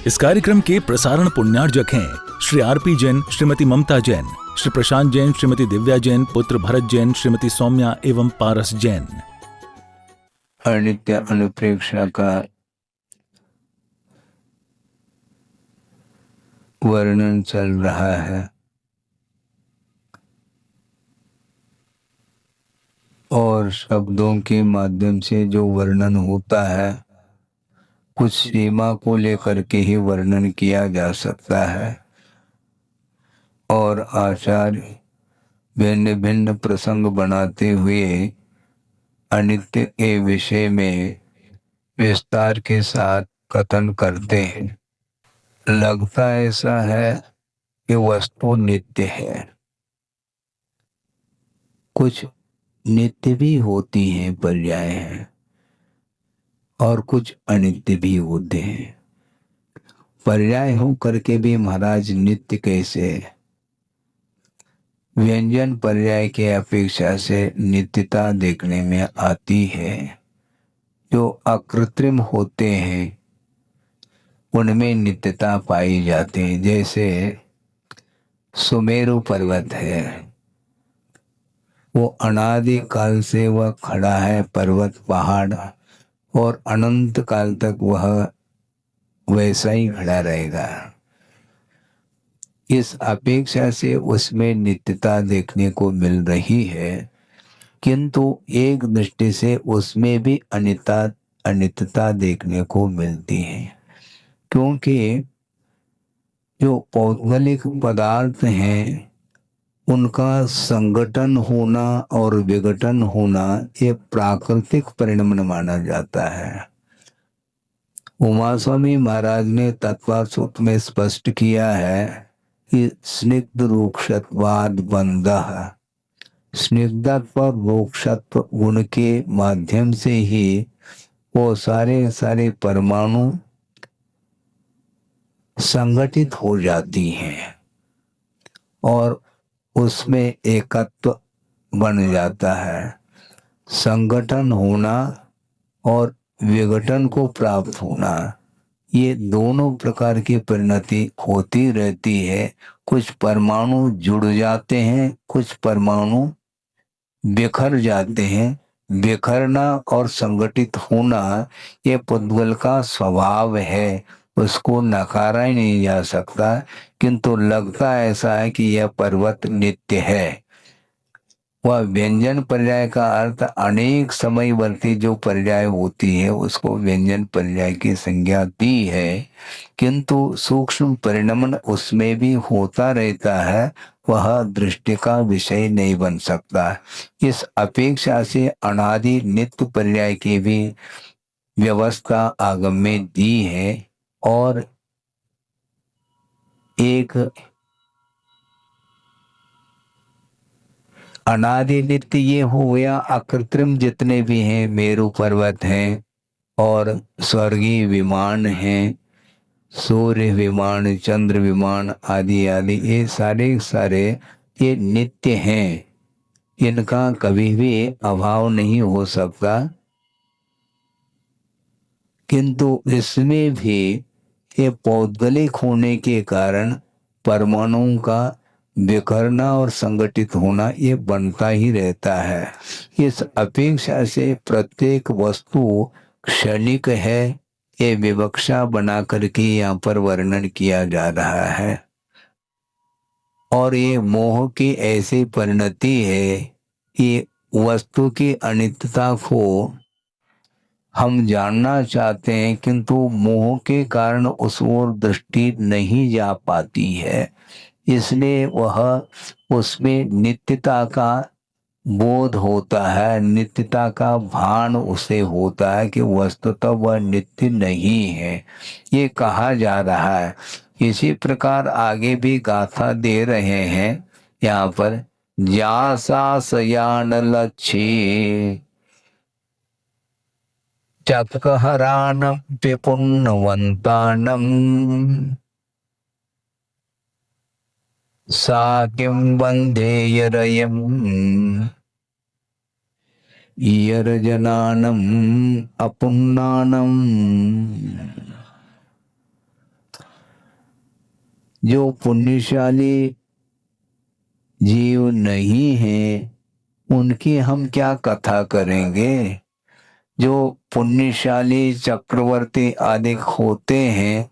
इस कार्यक्रम के प्रसारण पुण्यार्जक हैं श्री आरपी जैन, श्रीमती ममता जैन, श्री प्रशांत जैन, श्रीमती दिव्या जैन, पुत्र भरत जैन, श्रीमती सौम्या एवं पारस जैन। अनित्य अनुप्रेक्षा का वर्णन चल रहा है और शब्दों के माध्यम से जो वर्णन होता है कुछ सीमा को लेकर के ही वर्णन किया जा सकता है और आचार्य भिन्न भिन्न प्रसंग बनाते हुए अनित्य के विषय में विस्तार के साथ कथन करते हैं। लगता ऐसा है कि वस्तु नित्य है, कुछ नित्य भी होती हैं, पर्याय हैं, और कुछ अनित्य भी होते हैं। पर्याय हो करके भी महाराज नित्य कैसे? व्यंजन पर्याय के अपेक्षा से नित्यता देखने में आती है। जो अकृत्रिम होते हैं उनमें नित्यता पाई जाती है। जैसे सुमेरु पर्वत है, वो अनादि काल से वह खड़ा है, पर्वत पहाड़, और अनंत काल तक वह वैसा ही खड़ा रहेगा। इस अपेक्षा से उसमें नित्यता देखने को मिल रही है, किंतु एक दृष्टि से उसमें भी अनित्यता देखने को मिलती है, क्योंकि जो भौगोलिक पदार्थ हैं उनका संगठन होना और विघटन होना ये प्राकृतिक परिणाम माना जाता है। उमा स्वामी महाराज ने तत्वसूत्र में स्पष्ट किया है कि स्निग्ध रूक्षत्वाद बंधः, स्निग्धत्व और रूक्षत्व गुण के माध्यम से ही वो सारे परमाणु संगठित हो जाती हैं और उसमें एकत्व बन जाता है। संगठन होना और विघटन को प्राप्त होना, ये दोनों प्रकार की परिणति होती रहती है। कुछ परमाणु जुड़ जाते हैं, कुछ परमाणु बिखर जाते हैं। बिखरना और संगठित होना ये पुद्गल का स्वभाव है, उसको नकारा ही नहीं जा सकता। किंतु लगता ऐसा है कि यह पर्वत नित्य है। वह व्यंजन पर्याय का अर्थ अनेक समयवर्ती जो पर्याय होती है उसको व्यंजन पर्याय की संज्ञा दी है, किंतु सूक्ष्म परिणमन उसमें भी होता रहता है, वह दृष्टि का विषय नहीं बन सकता। इस अपेक्षा से अनादि नित्य पर्याय की भी व्यवस्था आगम में दी है। और एक अनादि नित्य ये हो गया, अकृत्रिम जितने भी हैं, मेरु पर्वत हैं और स्वर्गीय विमान हैं, सूर्य विमान, चंद्र विमान आदि आदि, ये सारे ये नित्य हैं, इनका कभी भी अभाव नहीं हो सकता। किंतु इसमें भी ये पौद्गलिक होने के कारण परमाणुओं का बिखरना और संगठित होना ये बनता ही रहता है। इस अपेक्षा से प्रत्येक वस्तु क्षणिक है, ये विवक्षा बना करके यहाँ पर वर्णन किया जा रहा है। और ये मोह की ऐसी परिणति है कि वस्तु की अनित्यता को हम जानना चाहते हैं, किंतु मोह के कारण उस ओर दृष्टि नहीं जा पाती है। इसलिए वह उसमें नित्यता का बोध होता है, नित्यता का भान उसे होता है कि वस्तुतः वह नित्य नहीं है, ये कहा जा रहा है। इसी प्रकार आगे भी गाथा दे रहे हैं यहाँ पर, ज्यासा सयान लक्ष्य चक्रहरानम विपुण्यवन्तानम सा किं वन्देयरयम् यरजनानम् अपुन्नानम्। जो पुण्यशाली जीव नहीं हैं उनकी हम क्या कथा करेंगे। जो पुण्यशाली चक्रवर्ती आदि होते हैं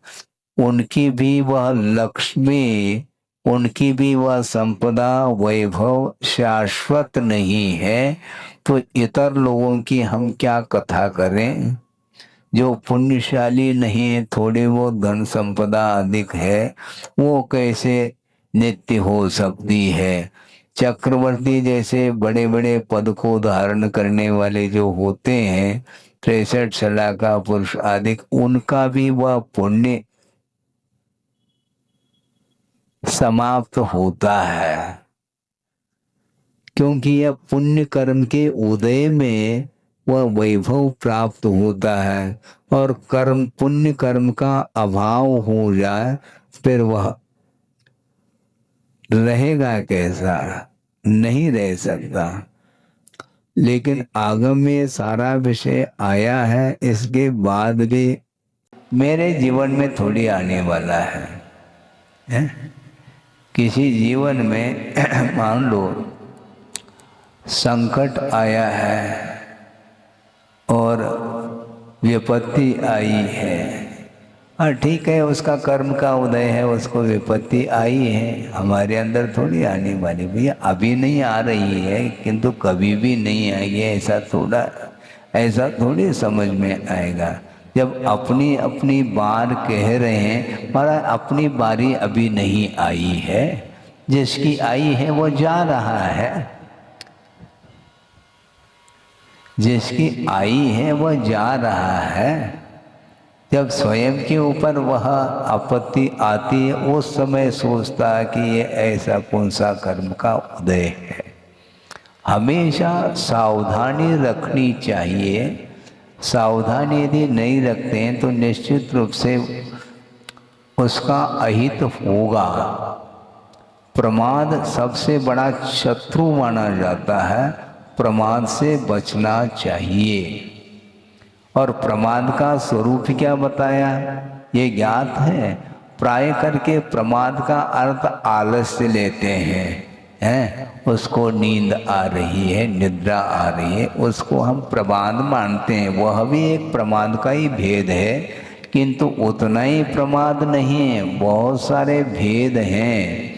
उनकी भी वह लक्ष्मी, उनकी भी वह संपदा वैभव शाश्वत नहीं है, तो इतर लोगों की हम क्या कथा करें। जो पुण्यशाली नहीं है, थोड़ी वो धन संपदा अधिक है, वो कैसे नित्य हो सकती है। चक्रवर्ती जैसे बड़े बड़े पद को धारण करने वाले जो होते हैं, 63 सला का पुरुष आदि, उनका भी वह पुण्य समाप्त होता है, क्योंकि यह पुण्य कर्म के उदय में वह वैभव प्राप्त होता है। और कर्म, पुण्य कर्म का अभाव हो जाए फिर वह रहेगा कैसा, नहीं रह सकता। लेकिन आगम में सारा विषय आया है, इसके बाद भी मेरे जीवन में थोड़ी आने वाला है? किसी जीवन में मान लो संकट आया है और विपत्ति आई है, और ठीक है, उसका कर्म का उदय है, उसको विपत्ति आई है, हमारे अंदर थोड़ी आने वाली। भैया अभी नहीं आ रही है किंतु कभी भी नहीं आएगी, ऐसा थोड़ी समझ में आएगा। जब अपनी अपनी बार कह रहे हैं, महाराज अपनी बारी अभी नहीं आई है, जिसकी आई है वो जा रहा है, जिसकी आई है वह जा रहा है। जब स्वयं के ऊपर वह आपत्ति आती है, उस समय सोचता है कि ये ऐसा कौन सा कर्म का उदय है। हमेशा सावधानी रखनी चाहिए। सावधानी यदि नहीं रखते हैं तो निश्चित रूप से उसका अहित होगा। प्रमाद सबसे बड़ा शत्रु माना जाता है, प्रमाद से बचना चाहिए। और प्रमाद का स्वरूप क्या बताया ये ज्ञात है। प्राय करके प्रमाद का अर्थ आलस्य लेते हैं, उसको नींद आ रही है, निद्रा आ रही है, उसको हम प्रमाद मानते हैं। वह भी एक प्रमाद का ही भेद है, किंतु उतना ही प्रमाद नहीं है, बहुत सारे भेद हैं।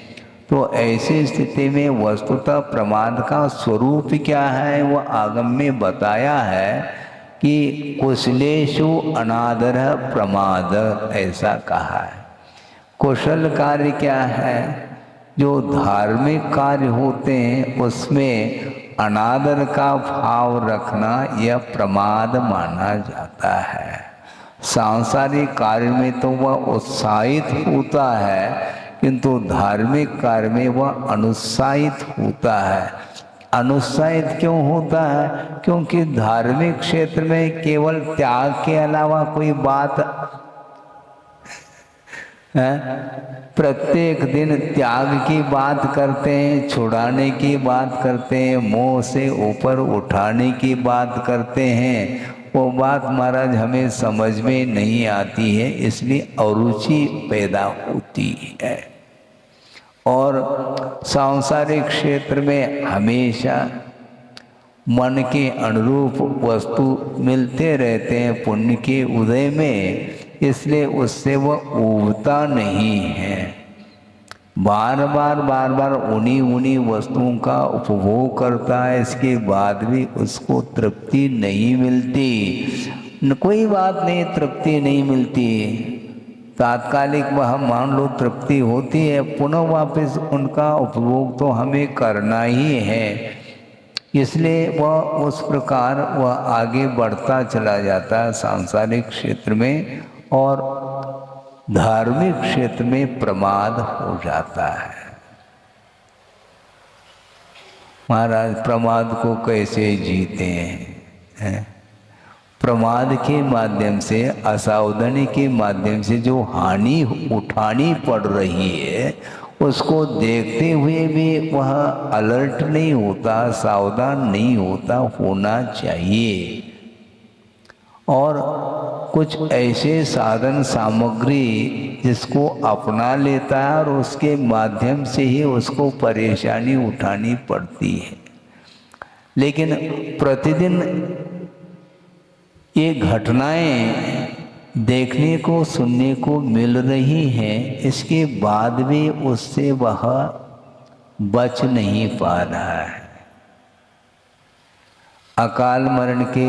तो ऐसी स्थिति में वस्तुतः प्रमाद का स्वरूप क्या है वह आगम में बताया है कि कुशलेषु अनादर प्रमाद, ऐसा कहा है। कुशल कार्य क्या है? जो धार्मिक कार्य होते हैं उसमें अनादर का भाव रखना यह प्रमाद माना जाता है। सांसारिक कार्य में तो वह उत्साहित होता है, किंतु धार्मिक कार्य में वह अनुत्साहित होता है। अनुत्साहित क्यों होता है? क्योंकि धार्मिक क्षेत्र में केवल त्याग के अलावा कोई बात है। प्रत्येक दिन त्याग की बात करते हैं, छुड़ाने की बात करते हैं, मोह से ऊपर उठाने की बात करते हैं। वो बात महाराज हमें समझ में नहीं आती है, इसलिए अरुचि पैदा होती है। और सांसारिक क्षेत्र में हमेशा मन के अनुरूप वस्तु मिलते रहते हैं पुण्य के उदय में, इसलिए उससे वह ऊबता नहीं है। बार बार उन्हीं वस्तुओं का उपभोग करता है, इसके बाद भी उसको तृप्ति नहीं मिलती। कोई बात नहीं, तृप्ति नहीं मिलती, तात्कालिक वह मान लो तृप्ति होती है, पुनः वापस उनका उपभोग तो हमें करना ही है। इसलिए वह उस प्रकार वह आगे बढ़ता चला जाता है सांसारिक क्षेत्र में, और धार्मिक क्षेत्र में प्रमाद हो जाता है। महाराज प्रमाद को कैसे जीते हैं? प्रमाद के माध्यम से, असावधानी के माध्यम से जो हानि उठानी पड़ रही है उसको देखते हुए भी वह अलर्ट नहीं होता, सावधान नहीं होता, होना चाहिए। और कुछ ऐसे साधन सामग्री जिसको अपना लेता है और उसके माध्यम से ही उसको परेशानी उठानी पड़ती है। लेकिन प्रतिदिन ये घटनाएं देखने को सुनने को मिल रही हैं, इसके बाद भी उससे वह बच नहीं पा रहा है। अकाल मरण के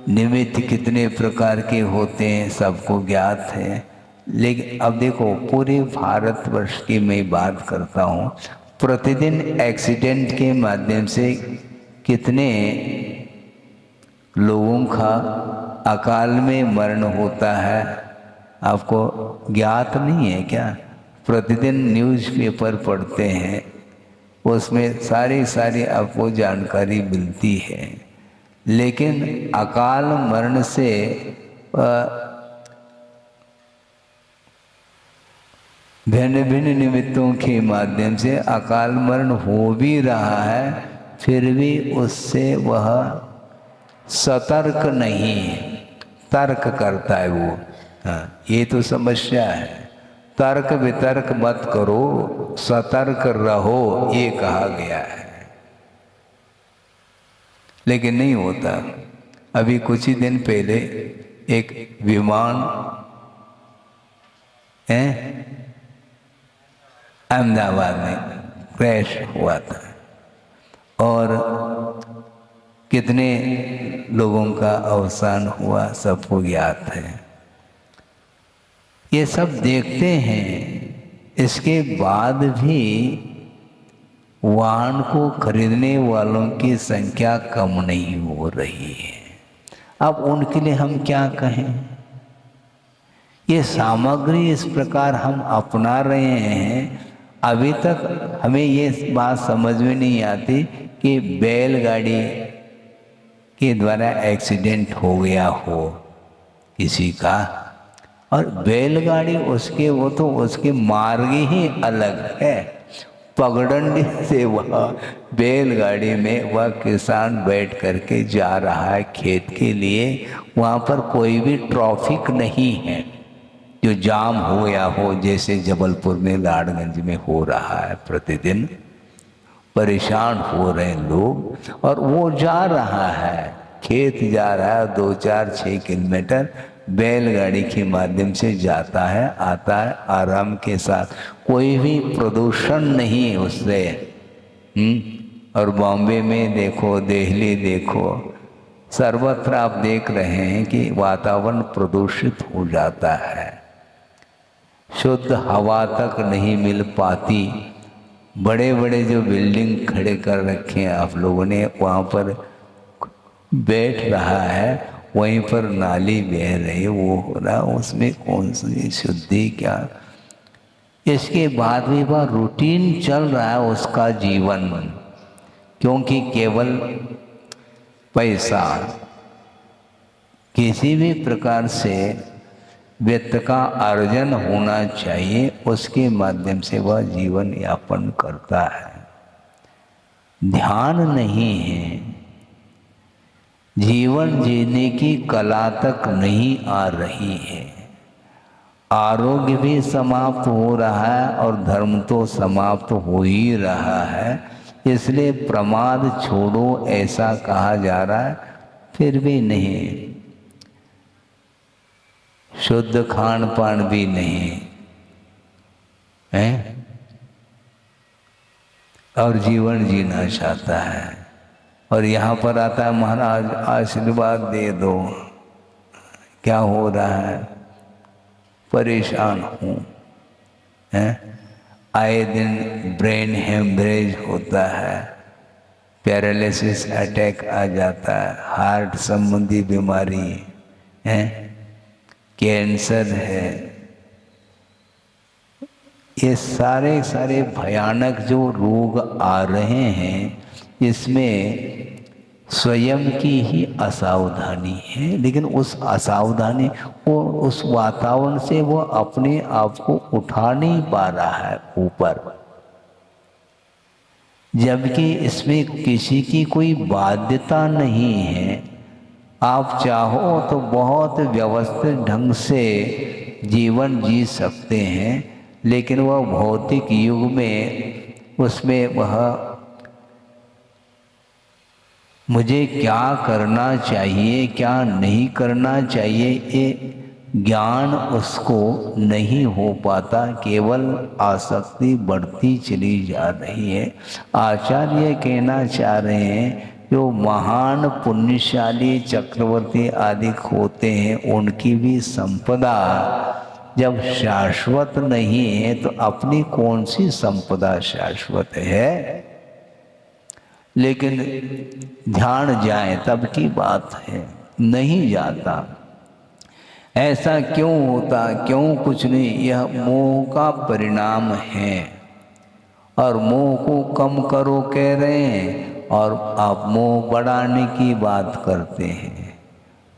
निमित्त कितने प्रकार के होते हैं सबको ज्ञात है। लेकिन अब देखो, पूरे भारतवर्ष की मैं बात करता हूँ, प्रतिदिन एक्सीडेंट के माध्यम से कितने लोगों का अकाल में मरण होता है, आपको ज्ञात नहीं है क्या? प्रतिदिन न्यूज़पेपर पढ़ते हैं, उसमें सारी आपको जानकारी मिलती है। लेकिन अकाल मरण से भिन्न भिन्न निमित्तों के माध्यम से अकाल मरण हो भी रहा है, फिर भी उससे वह सतर्क नहीं है, तर्क करता है वो। हाँ, ये तो समस्या है। तर्क वितर्क मत करो, सतर्क रहो, ये कहा गया है। लेकिन नहीं होता। अभी कुछ ही दिन पहले एक विमान अहमदाबाद में क्रैश हुआ था और कितने लोगों का अवसान हुआ सबको ज्ञात है। ये सब देखते हैं, इसके बाद भी वाहन को खरीदने वालों की संख्या कम नहीं हो रही है। अब उनके लिए हम क्या कहें? ये सामग्री इस प्रकार हम अपना रहे हैं, अभी तक हमें ये बात समझ में नहीं आती कि बैलगाड़ी के द्वारा एक्सीडेंट हो गया हो किसी का, और बैलगाड़ी उसके वो तो उसके मार्ग ही अलग है। पगडंडी से वह बैलगाड़ी में वह किसान बैठ करके जा रहा है खेत के लिए, वहाँ पर कोई भी ट्रैफिक नहीं है जो जाम हो गया हो, जैसे जबलपुर में लाड़गंज में हो रहा है। प्रतिदिन परेशान हो रहे हैं लोग, और वो जा रहा है, खेत जा रहा है 2, 4, 6 किलोमीटर बैलगाड़ी के माध्यम से जाता है, आता है आराम के साथ, कोई भी प्रदूषण नहीं उससे। और बॉम्बे में देखो, दिल्ली देखो, सर्वत्र आप देख रहे हैं कि वातावरण प्रदूषित हो जाता है, शुद्ध हवा तक नहीं मिल पाती। बड़े बड़े जो बिल्डिंग खड़े कर रखे हैं आप लोगों ने, वहाँ पर बैठ रहा है, वहीं पर नाली बह रही, वो हो रहा, उसमें कौन सी शुद्धि क्या? इसके बाद भी वह रूटीन चल रहा है उसका जीवन, क्योंकि केवल पैसा किसी भी प्रकार से वित्त का अर्जन होना चाहिए, उसके माध्यम से वह जीवन यापन करता है। ध्यान नहीं है, जीवन जीने की कला तक नहीं आ रही है, आरोग्य भी समाप्त हो रहा है और धर्म तो समाप्त हो ही रहा है। इसलिए प्रमाद छोड़ो ऐसा कहा जा रहा है, फिर भी नहीं, शुद्ध खान पान भी नहीं है, और जीवन जीना चाहता है। और यहाँ पर आता है, महाराज आशीर्वाद दे दो। क्या हो रहा है? परेशान हूँ, आए दिन ब्रेन हेमरेज होता है, पैरालिसिस अटैक आ जाता है, हार्ट संबंधी बीमारी है, कैंसर है। ये सारे भयानक जो रोग आ रहे हैं, इसमें स्वयं की ही असावधानी है। लेकिन उस असावधानी वो उस वातावरण से वो अपने आप को उठा नहीं पा रहा है ऊपर, जबकि इसमें किसी की कोई बाध्यता नहीं है। आप चाहो तो बहुत व्यवस्थित ढंग से जीवन जी सकते हैं, लेकिन वह भौतिक युग में उसमें वह मुझे क्या करना चाहिए क्या नहीं करना चाहिए ये ज्ञान उसको नहीं हो पाता, केवल आसक्ति बढ़ती चली जा रही है। आचार्य कहना चाह रहे हैं जो महान पुण्यशाली चक्रवर्ती आदि होते हैं उनकी भी संपदा जब शाश्वत नहीं है तो अपनी कौन सी संपदा शाश्वत है। लेकिन ध्यान जाए तब की बात है, नहीं जाता। ऐसा क्यों होता, क्यों कुछ नहीं, यह मोह का परिणाम है। और मोह को कम करो कह रहे हैं और आप मोह बढ़ाने की बात करते हैं,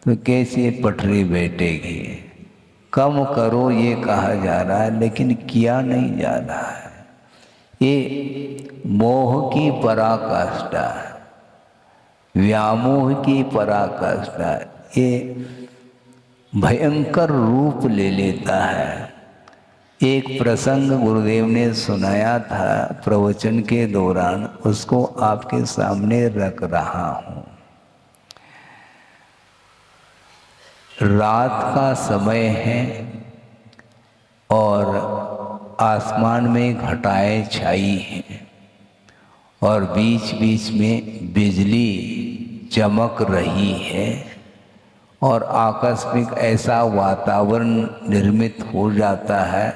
तो कैसे पटरी बैठेगी। कम करो ये कहा जा रहा है लेकिन किया नहीं जा रहा है। ये मोह की पराकाष्ठा, व्यामोह की पराकाष्ठा, ये भयंकर रूप ले लेता है। एक प्रसंग गुरुदेव ने सुनाया था प्रवचन के दौरान, उसको आपके सामने रख रहा हूँ। रात का समय है और आसमान में घटाएं छाई हैं और बीच बीच में बिजली चमक रही है और आकस्मिक ऐसा वातावरण निर्मित हो जाता है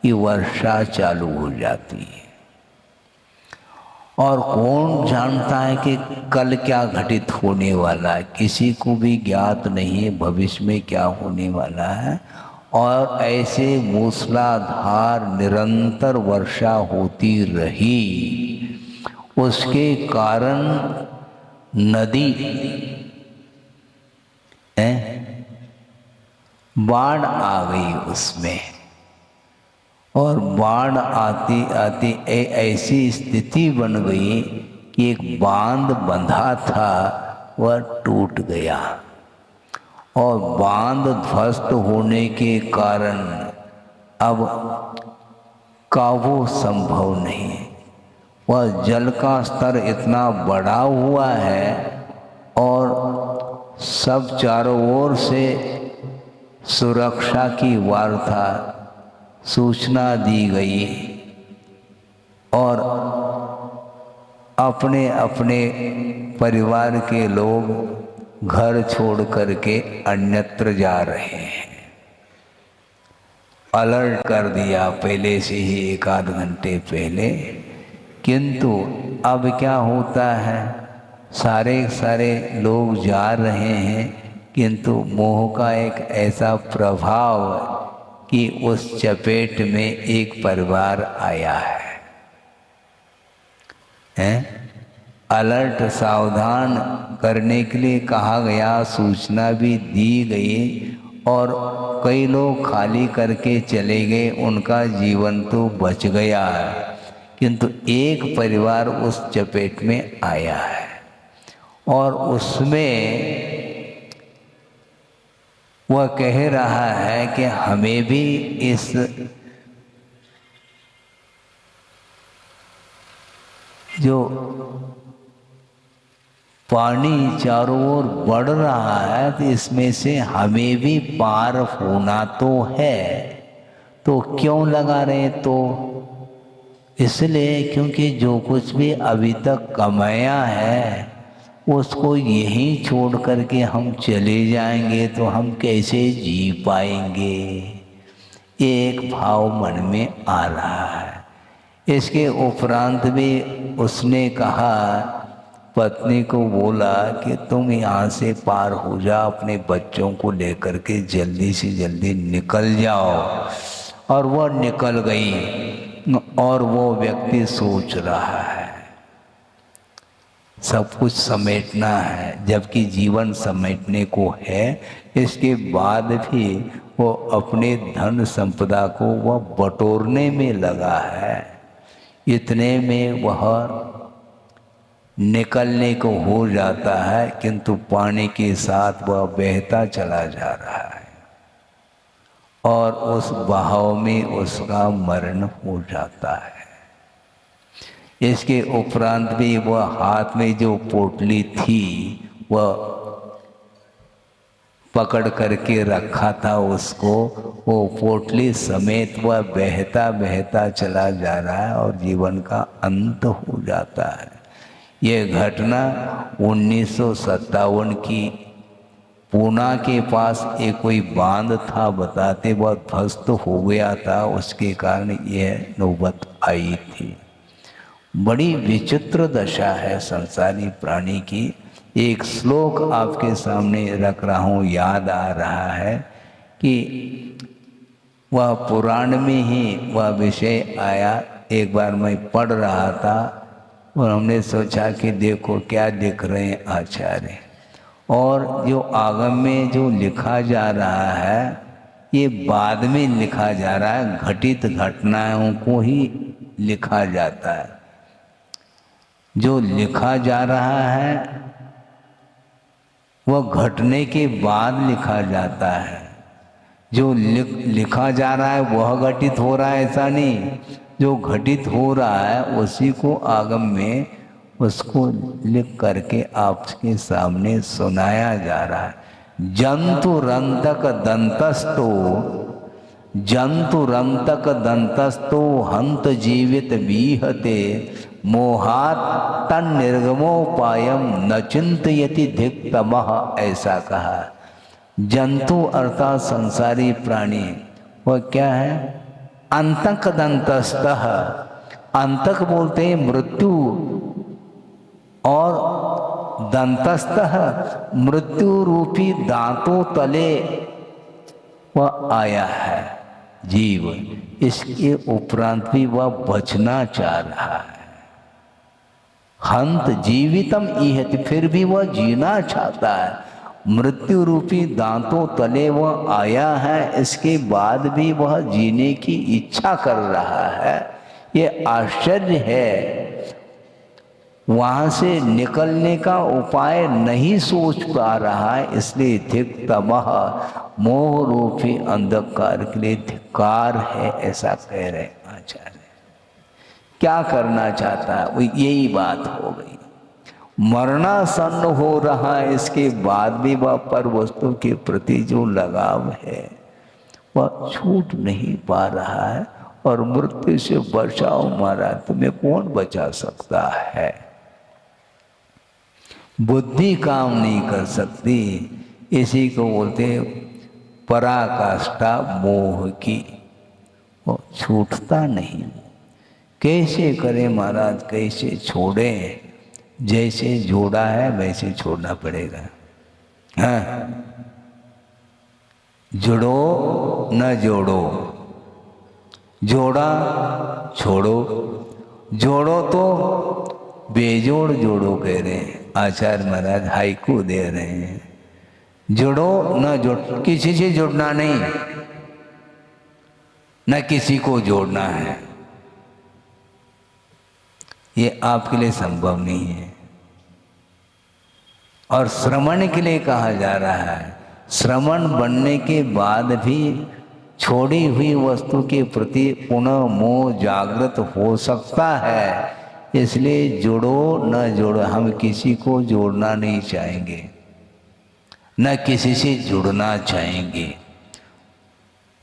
कि वर्षा चालू हो जाती है। और कौन जानता है कि कल क्या घटित होने वाला है, किसी को भी ज्ञात नहीं है भविष्य में क्या होने वाला है। और ऐसे मूसलाधार निरंतर वर्षा होती रही, उसके कारण नदी बाढ़ आ गई उसमें। और बाढ़ आती आती ऐसी स्थिति बन गई कि एक बांध बंधा था वह टूट गया और बांध ध्वस्त होने के कारण अब काबू संभव नहीं। वह जल का स्तर इतना बढ़ा हुआ है और सब चारों ओर से सुरक्षा की वार्ता सूचना दी गई और अपने अपने परिवार के लोग घर छोड़ करके अन्यत्र जा रहे हैं। अलर्ट कर दिया पहले से ही, एक आध घंटे पहले। किंतु अब क्या होता है, सारे लोग जा रहे हैं, किंतु मोह का एक ऐसा प्रभाव कि उस चपेट में एक परिवार आया है। अलर्ट सावधान करने के लिए कहा गया, सूचना भी दी गई और कई लोग खाली करके चले गए, उनका जीवन तो बच गया है, किंतु एक परिवार उस चपेट में आया है और उसमें वह कह रहा है कि हमें भी इस जो पानी चारों ओर बढ़ रहा है तो इसमें से हमें भी पार होना तो है, तो क्यों लगा रहे, तो इसलिए क्योंकि जो कुछ भी अभी तक कमाया है उसको यहीं छोड़ करके हम चले जाएंगे तो हम कैसे जी पाएंगे, एक भाव मन में आ रहा है। इसके उपरांत भी उसने कहा, पत्नी को बोला कि तुम यहाँ से पार हो जाओ, अपने बच्चों को लेकर के जल्दी से जल्दी निकल जाओ। और वह निकल गई और वो व्यक्ति सोच रहा है सब कुछ समेटना है, जबकि जीवन समेटने को है। इसके बाद भी वो अपने धन संपदा को वह बटोरने में लगा है। इतने में वह निकलने को हो जाता है, किंतु पानी के साथ वह बहता चला जा रहा है और उस बहाव में उसका मरण हो जाता है। इसके उपरांत भी वह हाथ में जो पोटली थी वह पकड़ करके रखा था उसको, वो पोटली समेत वह बहता बहता चला जा रहा है और जीवन का अंत हो जाता है। ये घटना 1957 की पूना के पास एक कोई बांध था, बताते वह ध्वस्त हो गया था, उसके कारण यह नौबत आई थी। बड़ी विचित्र दशा है संसारी प्राणी की। एक श्लोक आपके सामने रख रहा हूँ, याद आ रहा है कि वह पुराण में ही वह विषय आया। एक बार मैं पढ़ रहा था और हमने सोचा कि देखो क्या लिख रहे हैं आचार्य, और जो आगम में जो लिखा जा रहा है ये बाद में लिखा जा रहा है, घटित घटनाओं को ही लिखा जाता है। जो लिखा जा रहा है वह घटने के बाद लिखा जाता है। जो लिखा जा रहा है वह घटित हो रहा है, ऐसा नहीं। जो घटित हो रहा है उसी को आगम में उसको लिख करके आपके सामने सुनाया जा रहा है। जंतुरंतक दंतस्तो हंत जीवित बीहते मोहात तन निर्गमोपायम न चिंतयति धिक्तमः, ऐसा कहा। जंतु अर्थात संसारी प्राणी वह क्या है? अंतक दंतस्तः, अंतक बोलते हैं मृत्यु, और दंतस्तः मृत्यु रूपी दांतों तले वह आया है जीव। इसके उपरांत भी वह बचना चाह रहा है। हंत जीवितम इहति, फिर भी वह जीना चाहता है। मृत्यु रूपी दांतों तले वह आया है, इसके बाद भी वह जीने की इच्छा कर रहा है। ये आश्चर्य है। वहां से निकलने का उपाय नहीं सोच पा रहा है, इसलिए धिक्तमः, मोह रूपी अंधकार के लिए धिक्कार है, ऐसा कह रहे आचार्य। क्या करना चाहता है? वो यही बात हो गई। मरणासन्न हो रहा है, इसके बाद भी वह पर वस्तु के प्रति जो लगाव है वह छूट नहीं पा रहा है। और मृत्यु से बचाओ महाराज, तुम्हें कौन बचा सकता है? बुद्धि काम नहीं कर सकती। इसी को बोलते पराकाष्ठा मोह की, वो छूटता नहीं। कैसे करें महाराज, कैसे छोड़ें? जैसे जोड़ा है वैसे छोड़ना पड़ेगा। हाँ, जुड़ो न जोड़ो, जोड़ा छोड़ो, जोड़ो तो बेजोड़ जोड़ो कह रहे हैं आचार्य महाराज, हाइकू दे रहे हैं। जुड़ो न जोड़, किसी से जुड़ना नहीं, न किसी को जोड़ना है। ये आपके लिए संभव नहीं है। और श्रवण के लिए कहा जा रहा है। श्रवण बनने के बाद भी छोड़ी हुई वस्तु के प्रति पुनः मोह जागृत हो सकता है। इसलिए जुड़ो न जोड़ो, हम किसी को जोड़ना नहीं चाहेंगे, न किसी से जुड़ना चाहेंगे।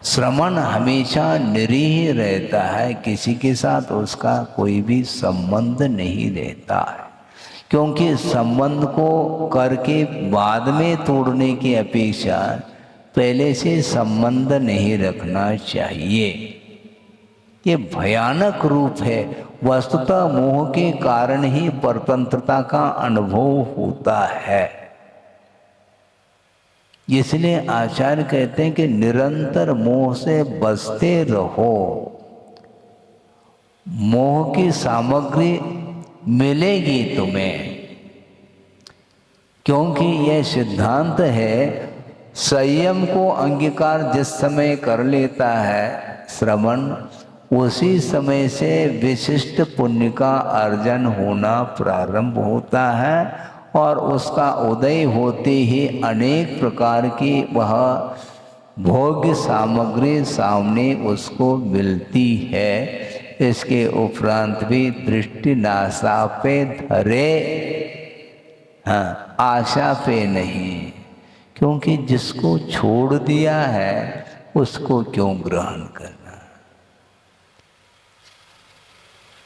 श्रवण हमेशा निरीह रहता है, किसी के साथ उसका कोई भी संबंध नहीं रहता है। क्योंकि संबंध को करके बाद में तोड़ने की अपेक्षा पहले से संबंध नहीं रखना चाहिए। ये भयानक रूप है। वस्तुतः मोह के कारण ही परतंत्रता का अनुभव होता है। इसलिए आचार्य कहते हैं कि निरंतर मोह से बचते रहो। मोह की सामग्री मिलेगी तुम्हें, क्योंकि यह सिद्धांत है। संयम को अंगीकार जिस समय कर लेता है श्रवण, उसी समय से विशिष्ट पुण्य का अर्जन होना प्रारंभ होता है और उसका उदय होते ही अनेक प्रकार की वह भोग्य सामग्री सामने उसको मिलती है। इसके उपरांत भी दृष्टि नासा पे धरे, हाँ, आशा पे नहीं, क्योंकि जिसको छोड़ दिया है उसको क्यों ग्रहण करना।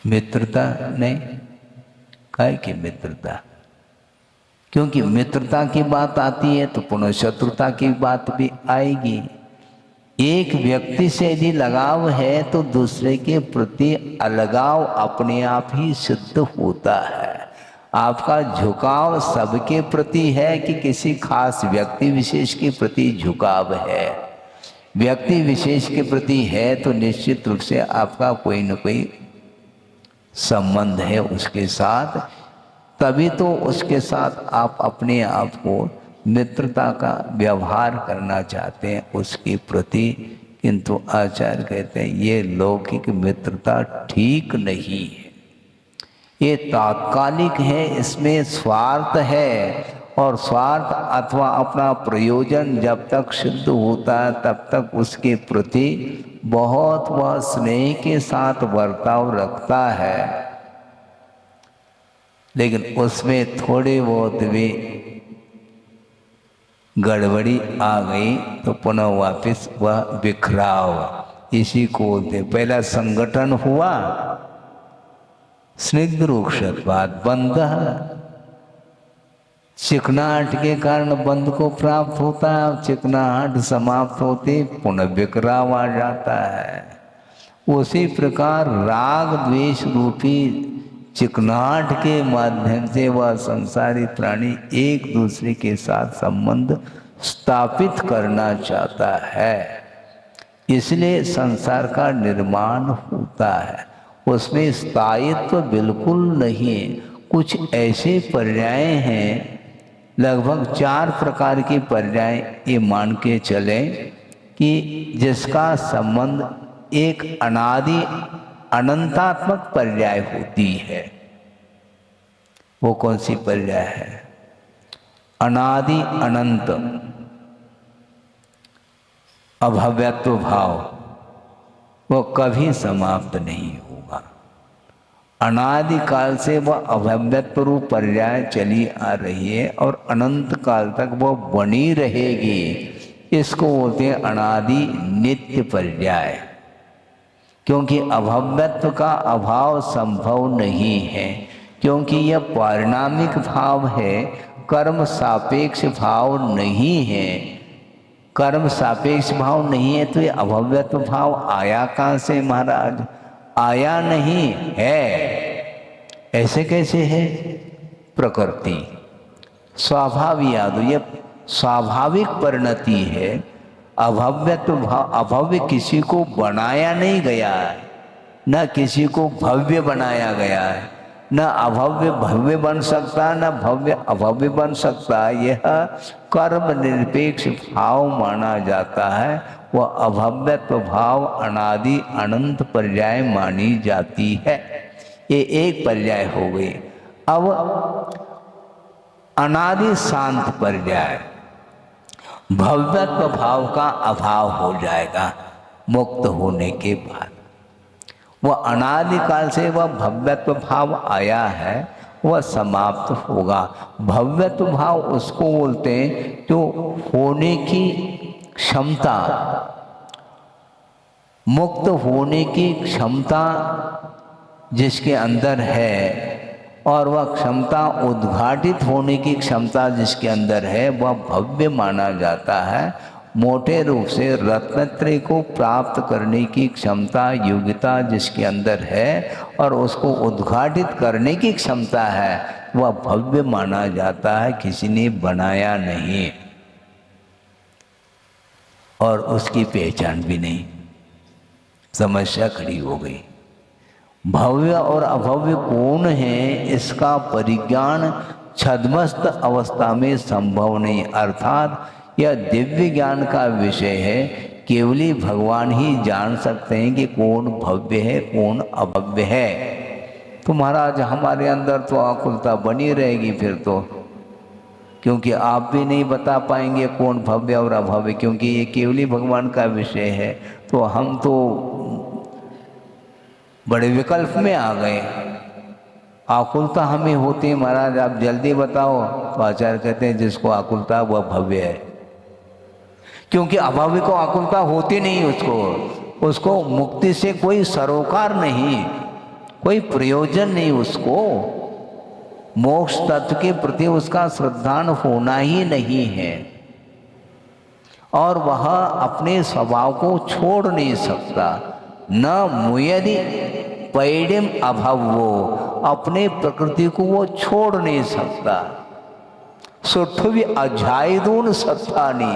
मित्रता नहीं, काहे की मित्रता, क्योंकि मित्रता की बात आती है तो पुनः शत्रुता की बात भी आएगी। एक व्यक्ति से यदि लगाव है तो दूसरे के प्रति अलगाव अपने आप ही सिद्ध होता है। आपका झुकाव सबके प्रति है कि किसी खास व्यक्ति विशेष के प्रति झुकाव है? व्यक्ति विशेष के प्रति है तो निश्चित रूप से आपका कोई न कोई संबंध है उसके साथ, तभी तो उसके साथ आप अपने आप को मित्रता का व्यवहार करना चाहते हैं उसके प्रति। किंतु आचार्य कहते हैं ये लौकिक मित्रता ठीक नहीं है, ये तात्कालिक है, इसमें स्वार्थ है और स्वार्थ अथवा अपना प्रयोजन जब तक सिद्ध होता है तब तक उसके प्रति बहुत वह स्नेह के साथ बर्ताव रखता है, लेकिन उसमें थोड़ी बहुत भी गड़बड़ी आ गई तो पुनः वापस वह बिखराव, इसी को बोलते। पहला संगठन हुआ, स्निग्ध रूक्षत्वात् बंध, चिकनाहट के कारण बंध को प्राप्त होता है, चिकनाहट समाप्त होते पुनः बिखराव आ जाता है। उसी प्रकार राग द्वेष रूपी चिकनाहट के माध्यम से वह संसारी प्राणी एक दूसरे के साथ संबंध स्थापित करना चाहता है, इसलिए संसार का निर्माण होता है। उसमें स्थायित्व बिल्कुल नहीं। कुछ ऐसे पर्याय हैं, लगभग 4 प्रकार के पर्याय ये मान के चलें कि जिसका संबंध एक अनादि अनंतात्मक पर्याय होती है। वो कौन सी पर्याय है? अनादि अनंत अभव्यत्व भाव, वो कभी समाप्त नहीं होगा। अनादि काल से वह अभव्यत्व रूप पर्याय चली आ रही है और अनंत काल तक वह बनी रहेगी। इसको बोलते हैं अनादि नित्य पर्याय, क्योंकि अभव्यत्व का अभाव संभव नहीं है, क्योंकि यह पारिणामिक भाव है, कर्म सापेक्ष भाव नहीं है। कर्म सापेक्ष भाव नहीं है तो ये अभव्यत्व भाव आया कहाँ से महाराज? आया नहीं है। ऐसे कैसे है? प्रकृति स्वाभाविक याद, ये स्वाभाविक परिणति है। अभव्यत्व भाव, अभव्य किसी को बनाया नहीं गया है, न किसी को भव्य बनाया गया है, न अभव्य भव्य बन सकता, न भव्य अभव्य बन सकता। यह कर्म निरपेक्ष भाव माना जाता है। वह अभव्यत्व भाव अनादि अनंत पर्याय मानी जाती है। ये एक पर्याय हो गई। अब अनादि शांत पर्याय, भव्यत्व भाव का अभाव हो जाएगा मुक्त होने के बाद। वह अनादिकाल से वह भव्यत्व भाव आया है, वह समाप्त होगा। भव्यत्व भाव उसको बोलते हैं जो होने की क्षमता, मुक्त होने की क्षमता जिसके अंदर है, और वह क्षमता उद्घाटित होने की क्षमता जिसके अंदर है, वह भव्य माना जाता है। मोटे रूप से रत्नत्रय को प्राप्त करने की क्षमता, योग्यता जिसके अंदर है और उसको उद्घाटित करने की क्षमता है, वह भव्य माना जाता है। किसी ने बनाया नहीं और उसकी पहचान भी नहीं। समस्या खड़ी हो गई। भव्य और अभव्य कौन है, इसका परिज्ञान छद्मस्त अवस्था में संभव नहीं। अर्थात यह दिव्य ज्ञान का विषय है केवली भगवान ही जान सकते हैं कि कौन भव्य है कौन अभव्य है। तो महाराज हमारे अंदर तो आकुलता बनी रहेगी फिर तो, क्योंकि आप भी नहीं बता पाएंगे कौन भव्य और अभव्य, क्योंकि ये केवली भगवान का विषय है। तो हम तो बड़े विकल्प में आ गए। आकुलता हमें होती है, महाराज आप जल्दी बताओ। तो आचार्य कहते हैं जिसको आकुलता वह भव्य है, क्योंकि अभव्य को आकुलता होती नहीं। उसको मुक्ति से कोई सरोकार नहीं, कोई प्रयोजन नहीं, उसको मोक्ष तत्व के प्रति उसका श्रद्धान होना ही नहीं है, और वह अपने स्वभाव को छोड़ नहीं सकता। न मुयदि पैडिम अभवो, अपने प्रकृति को वो छोड़ नहीं सकता। सुठवी अध्यायदून सत्तानी,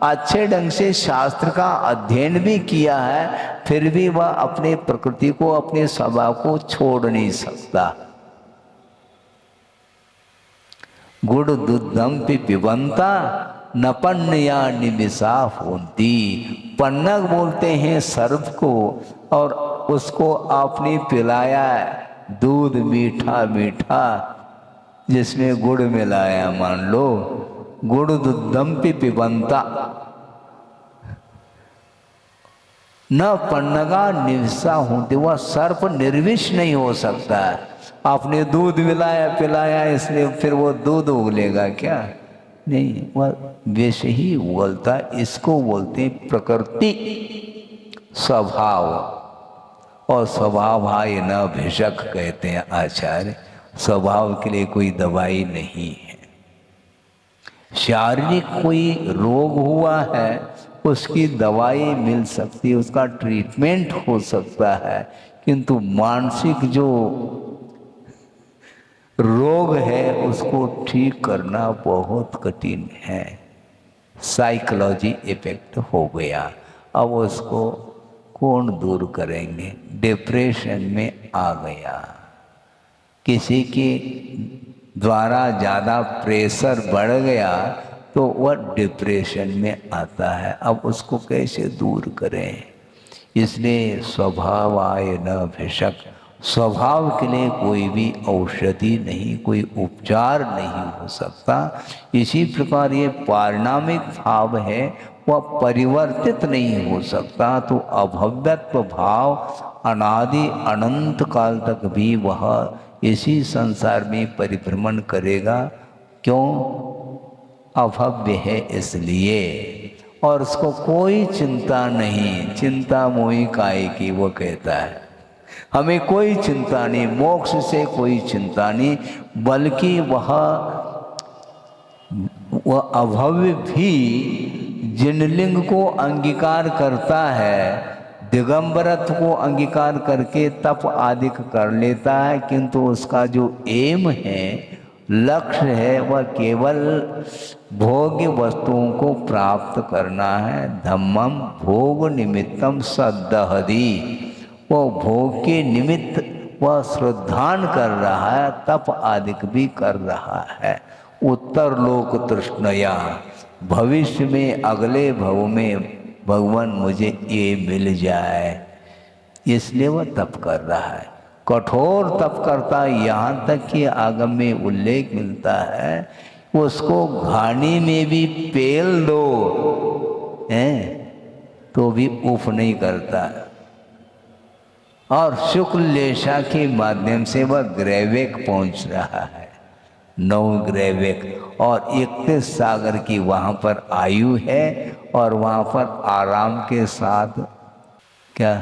अच्छे ढंग से शास्त्र का अध्ययन भी किया है, फिर भी वह अपने प्रकृति को अपने स्वभाव को छोड़ नहीं सकता। गुड़ दुद्धम पिबंता नपन्नया निमिषा होती। पन्नग बोलते हैं सर्प को, और उसको आपने पिलाया दूध मीठा मीठा जिसमें गुड़ मिलाया, मान लो गुड़ दुद्धम पिबंता न पन्नगा निविषा होती। वह सर्प निर्विष नहीं हो सकता। आपने दूध मिलाया पिलाया इसलिए फिर वो दूध उगलेगा क्या? नहीं, वह विष ही उगलता। इसको बोलते प्रकृति स्वभाव, और स्वभाव हाय न भिषक कहते हैं आचार्य। स्वभाव के लिए कोई दवाई नहीं है। शारीरिक कोई रोग हुआ है उसकी दवाई मिल सकती है, उसका ट्रीटमेंट हो सकता है, किंतु मानसिक जो रोग है उसको ठीक करना बहुत कठिन है। साइकोलॉजी इफेक्ट हो गया, अब उसको कौन दूर करेंगे? डिप्रेशन में आ गया, किसी के द्वारा ज़्यादा प्रेशर बढ़ गया तो वह डिप्रेशन में आता है। अब उसको कैसे दूर करें? इसलिए स्वभाव आए न भिषक, स्वभाव के लिए कोई भी औषधि नहीं, कोई उपचार नहीं हो सकता। इसी प्रकार ये पारिणामिक भाव है, वह परिवर्तित नहीं हो सकता। तो अभव्यत्व भाव अनादि अनंत काल तक भी वह इसी संसार में परिभ्रमण करेगा। क्यों? अभव्य है इसलिए, और उसको कोई चिंता नहीं। चिंता मोहि काहे की, वो कहता है हमें कोई चिंता नहीं, मोक्ष से कोई चिंता नहीं, बल्कि वह अभव्य भी जिनलिंग को अंगीकार करता है, दिगंबरत्व को अंगीकार करके तप आदि कर लेता है, किंतु उसका जो एम है, लक्ष्य है, वह केवल भोग्य वस्तुओं को प्राप्त करना है। धम्मम भोग निमित्तम सद्दहदी, वो भोग के निमित्त वह श्रद्धान कर रहा है, तप आदि भी कर रहा है। उत्तर लोक तृष्णया, भविष्य में अगले भव में भगवान मुझे ये मिल जाए, इसलिए वह तप कर रहा है। कठोर तप करता है, यहाँ तक कि आगम में उल्लेख मिलता है, उसको घानी में भी पेल दो तो भी उफ नहीं करता। और शुक्ल लेशा के माध्यम से वह ग्रैवेक पहुंच रहा है, 9 ग्रैवेक, और 31 सागर की वहाँ पर आयु है, और वहाँ पर आराम के साथ क्या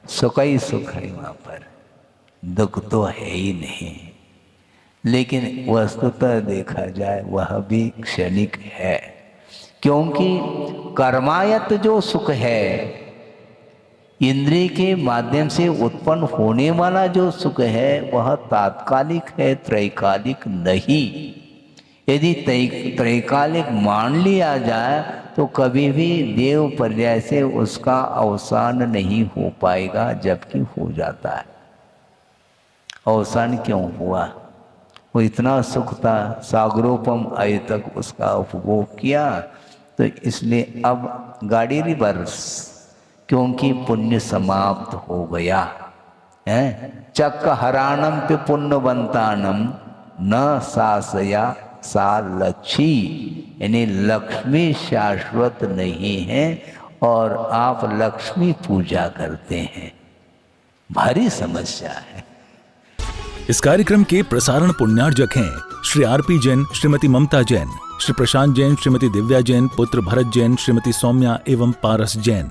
सुख ही सुख है। वहाँ पर दुख तो है ही नहीं, लेकिन वस्तुतः देखा जाए वह भी क्षणिक है, क्योंकि कर्मायत जो सुख है, इंद्रिय के माध्यम से उत्पन्न होने वाला जो सुख है, वह तात्कालिक है, त्रैकालिक नहीं। यदि त्रैकालिक मान लिया जाए तो कभी भी देव पर्याय से उसका अवसान नहीं हो पाएगा, जबकि हो जाता है। अवसान क्यों हुआ? वो इतना सुख था, सागरोपम आयु तक उसका उपभोग किया, तो इसलिए अब गाड़ी रिवर्स, क्योंकि पुण्य समाप्त हो गया है। चक्क हराणम पे पुण्यवंतानम न सासया सा लक्ष्मी, यानी लक्ष्मी शाश्वत नहीं है और आप लक्ष्मी पूजा करते हैं, भारी समस्या है। इस कार्यक्रम के प्रसारण पुण्यार्जक हैं श्री आरपी जैन, श्रीमती ममता जैन, श्री प्रशांत जैन, श्रीमती दिव्या जैन, पुत्र भरत जैन, श्रीमती सौम्या एवं पारस जैन।